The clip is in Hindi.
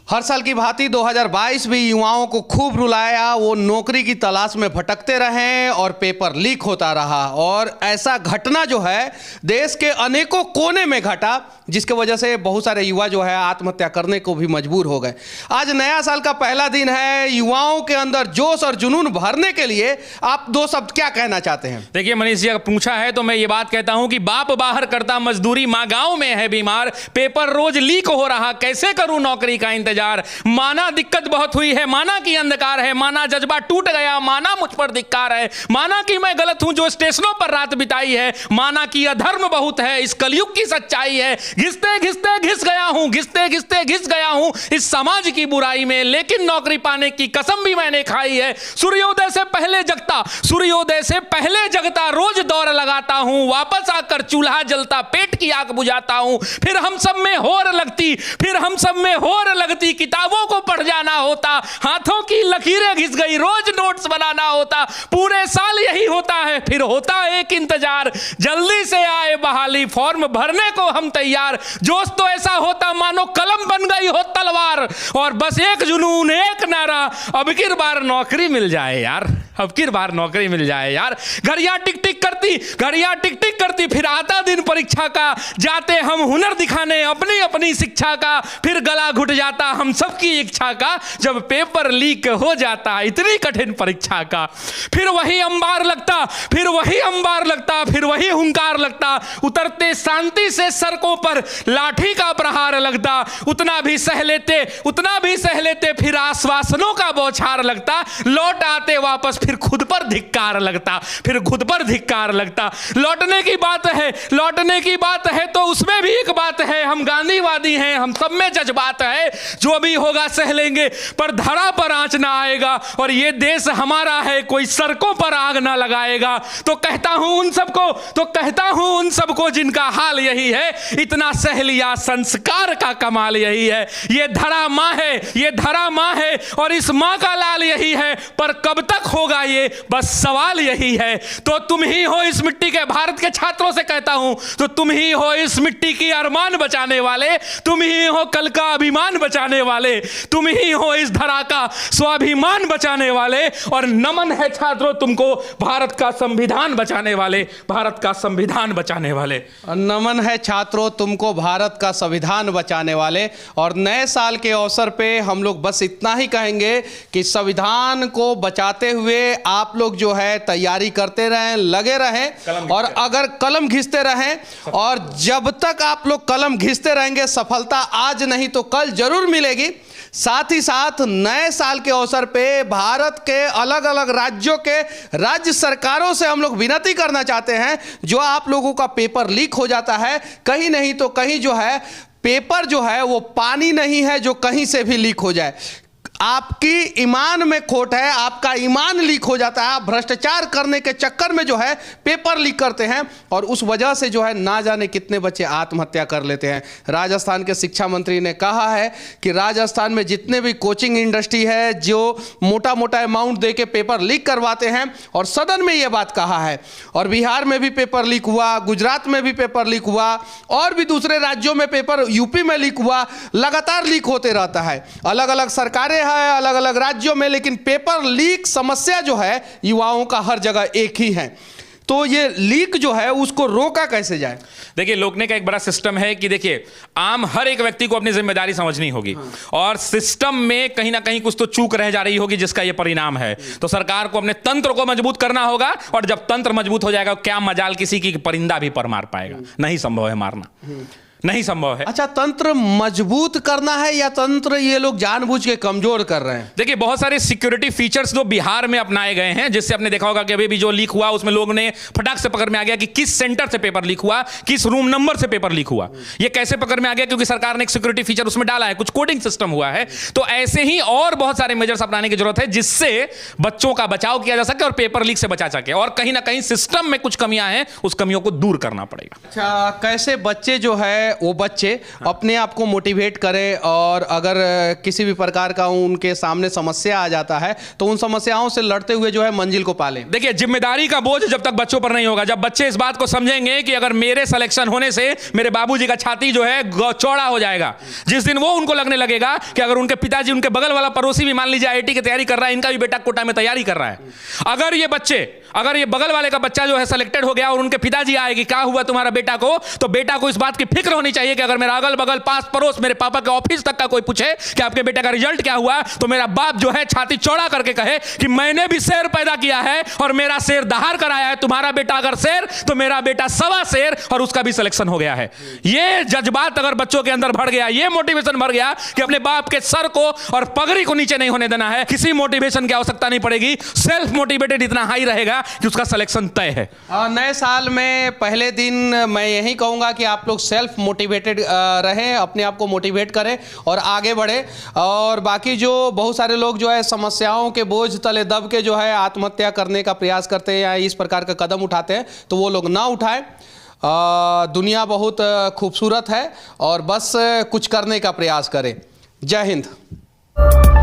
हर साल की भांति 2022 भी युवाओं को खूब रुलाया। वो नौकरी की तलाश में भटकते रहे और पेपर लीक होता रहा। और ऐसा घटना जो है देश के अनेकों कोने में घटा, जिसके वजह से बहुत सारे युवा जो है आत्महत्या करने को भी मजबूर हो गए। आज नया साल का पहला दिन है। युवाओं के अंदर जोश और जुनून भरने के लिए आप दो शब्द क्या कहना चाहते हैं? देखिए मनीष जी, अगर पूछा है तो मैं ये बात कहता हूं कि बाप बाहर करता मजदूरी, माँ गांव में है बीमार, पेपर रोज लीक हो रहा, कैसे करूं नौकरी का इंतजार। माना दिक्कत बहुत हुई है, माना कि अंधकार है, माना जज्बा टूट गया, माना मुझ पर धिक्कार है, माना कि मैं गलत हूं जो स्टेशनों पर रात बिताई है, माना कि अधर्म बहुत है, इस कलयुग की सच्चाई है। घिसते घिसते घिस गया हूं, घिसते घिसते घिस गया हूं इस समाज की बुराई में, लेकिन नौकरी पाने की कसम भी मैंने खाई है। सूर्योदय से पहले जगता, सूर्योदय से पहले जगता, रोज दौड़ लगाता हूं, वापस आकर चूल्हा जलता, पेट की आग बुझाता हूं। फिर हम सब में होर लगती, फिर हम सब में होर लगती, किताबों को पढ़ जाना होता, हाथों की लकीरें घिस गई, रोज नोट्स बनाना होता, पूरे साल यही होता है। फिर होता एक इंतजार, जल्दी से आए बहाली, फॉर्म भरने को हम तैयार। जोश तो ऐसा होता मानो कलम बन गई हो तलवार, और बस एक जुनून, एक नारा, अब की बार नौकरी मिल जाए यार, अब की बार नौकरी मिल जाए यार। घड़ियां टिक टिक करती, घड़ियां टिक टिक करती, फिर आता दिन परीक्षा का, जाते हम हुनर दिखाने अपनी अपनी शिक्षा का, फिर गला घुट जाता हम सबकी इच्छा का जब पेपर लीक हो जाता इतनी कठिन परीक्षा का। फिर वही अंबार लगता, फिर वही अंबार लगता, फिर वही हुंकार लगता, उतरते शांति से सड़कों पर लाठी का प्रहार लगता, उतना भी सह लेते, उतना भी सह लेते, फिर आश्वासनों का बौछार लगता, लौट आते वापस फिर खुद पर धिक्कार लगता, फिर खुद पर धिक्कार लगता। लौटने की बात है, लौटने की बात है तो उसमें भी एक बात है, हम गांधीवादी हैं, हम सब में जज्बात है, जो भी होगा सह लेंगे पर धरा पर आंच ना आएगा, और ये देश हमारा है, कोई सड़कों पर आग ना लगाएगा। तो कहता हूं उन सबको, तो कहता हूं उन सबको जिनका हाल यही है, इतना सह लिया संस्कार का कमाल यही है। ये धरा मां है, ये धरा मां है, और इस मां का लाल यही है, पर कब तक होगा ये बस सवाल यही है। तो तुम ही हो इस मिट्टी के, भारत के छात्रों से कहता हूं, तो तुम ही हो इस मिट्टी की अरमान बचाने वाले, तुम ही हो कल का अभिमान बचाने वाले, तुम ही हो इस धरा का स्वाभिमान बचाने वाले, और नमन है छात्रों तुमको भारत का संविधान बचाने वाले, भारत का संविधान बचाने वाले। नमन है छात्रों तुमको भारत का संविधान बचाने वाले। और नए साल के अवसर पे हम लोग बस इतना ही कहेंगे कि संविधान को बचाते हुए आप लोग जो है तैयारी करते रहें, लगे रहें, और अगर कलम घिसते रहें, और जब तक आप लोग कलम घिसते रहेंगे सफलता आज नहीं तो कल जरूर मिलेगी। साथ ही साथ नए साल के अवसर पे भारत के अलग अलग राज्यों के राज्य सरकारों से हम लोग विनती करना चाहते हैं, जो आप लोगों का पेपर लीक हो जाता है, कहीं नहीं तो कहीं जो है पेपर जो है वो पानी नहीं है जो कहीं से भी लीक हो जाए। आपकी ईमान में खोट है, आपका ईमान लीक हो जाता है, आप भ्रष्टाचार करने के चक्कर में जो है पेपर लीक करते हैं, और उस वजह से जो है ना जाने कितने बच्चे आत्महत्या कर लेते हैं। राजस्थान के शिक्षा मंत्री ने कहा है कि राजस्थान में जितने भी कोचिंग इंडस्ट्री है जो मोटा मोटा अमाउंट दे के पेपर लीक करवाते हैं, और सदन में ये बात कहा है। और बिहार में भी पेपर लीक हुआ, गुजरात में भी पेपर लीक हुआ, और भी दूसरे राज्यों में पेपर, यूपी में लीक हुआ, लगातार लीक होते रहता है। अलग अलग सरकारें है अलग अलग राज्यों में, लेकिन पेपर लीक समस्या जो है युवाओं का हर जगह एक ही है। तो ये लीक जो है उसको रोका कैसे जाए? देखिए, रोकने का एक बड़ा सिस्टम है कि देखिए आम हर एक व्यक्ति को अपनी जिम्मेदारी समझनी होगी, और सिस्टम में कहीं ना कहीं कुछ तो चूक रह जा रही होगी जिसका ये परिणाम है। तो सरकार को अपने तंत्र को मजबूत करना होगा, और जब तंत्र मजबूत हो जाएगा क्या मजाल किसी की परिंदा भी पर मार पाएगा? नहीं संभव है मारना, नहीं संभव है। अच्छा, तंत्र मजबूत करना है या तंत्र ये लोग जानबूझ के कमजोर कर रहे हैं? देखिए, बहुत सारे सिक्योरिटी फीचर्स जो बिहार में अपनाए गए हैं, जिससे आपने देखा होगा कि अभी भी जो लीक हुआ उसमें लोगों ने फटाक से पकड़ में आ गया कि किस सेंटर से पेपर लीक हुआ, किस रूम नंबर से पेपर लीक हुआ। ये कैसे पकड़ में आ गया? क्योंकि सरकार ने एक सिक्योरिटी फीचर उसमें डाला है, कुछ कोडिंग सिस्टम हुआ है। तो ऐसे ही और बहुत सारे मेजर्स अपनाने की जरूरत है, जिससे बच्चों का बचाव किया जा सके और पेपर लीक से बचा सके। और कहीं ना कहीं सिस्टम में कुछ कमियां हैं, उस कमियों को दूर करना पड़ेगा। अच्छा, कैसे बच्चे जो है वो बच्चे अपने आप को मोटिवेट करें, और अगर किसी भी प्रकार का उनके सामने समस्या आ जाता है तो उन समस्याओं से लड़ते हुए जो है मंजिल को पालें। देखिए, जिम्मेदारी का बोझ जब तक बच्चों पर नहीं होगा, जब बच्चे इस बात को समझेंगे कि अगर मेरे सिलेक्शन होने से मेरे बाबूजी का छाती जो है चौड़ा हो जाएगा, जिस दिन वो उनको लगने लगेगा कि अगर उनके पिताजी, उनके बगल वाला पड़ोसी भी मान लीजिए आईआईटी की तैयारी कर रहा है, इनका भी बेटा कोटा में तैयारी कर रहा है, अगर ये बगल वाले का बच्चा जो है सिलेक्टेड हो गया और उनके पिताजी आएगी क्या हुआ तुम्हारा बेटा को, तो बेटा को इस बात की फिक्र होनी चाहिए कि अगर मेरा अगल बगल पास पड़ोस मेरे पापा के ऑफिस तक का कोई पूछे कि आपके बेटे का रिजल्ट क्या हुआ, तो मेरा बाप जो है छाती चौड़ा करके कहे कि मैंने भी शेर पैदा किया है और मेरा शेर दहाड़ कराया है, तुम्हारा बेटा अगर शेर तो मेरा बेटा सवा शेर और उसका भी सिलेक्शन हो गया है। ये जज्बात अगर बच्चों के अंदर भर गया, ये मोटिवेशन भर गया कि अपने बाप के सर को और पगड़ी को नीचे नहीं होने देना है, किसी मोटिवेशन की आवश्यकता नहीं पड़ेगी, सेल्फ मोटिवेटेड इतना हाई रहेगा कि उसका सिलेक्शन तय है। नए साल में पहले दिन मैं यही कहूंगा कि आप लोग सेल्फ मोटिवेटेड रहें, अपने आप को मोटिवेट करें और आगे बढ़े। और बाकी जो बहुत सारे लोग जो है समस्याओं के बोझ तले दब के जो है आत्महत्या करने का प्रयास करते हैं या इस प्रकार का कदम उठाते हैं, तो वो लोग ना उठाएं। दुनिया बहुत खूबसूरत है और बस कुछ करने का प्रयास करें। जय हिंद।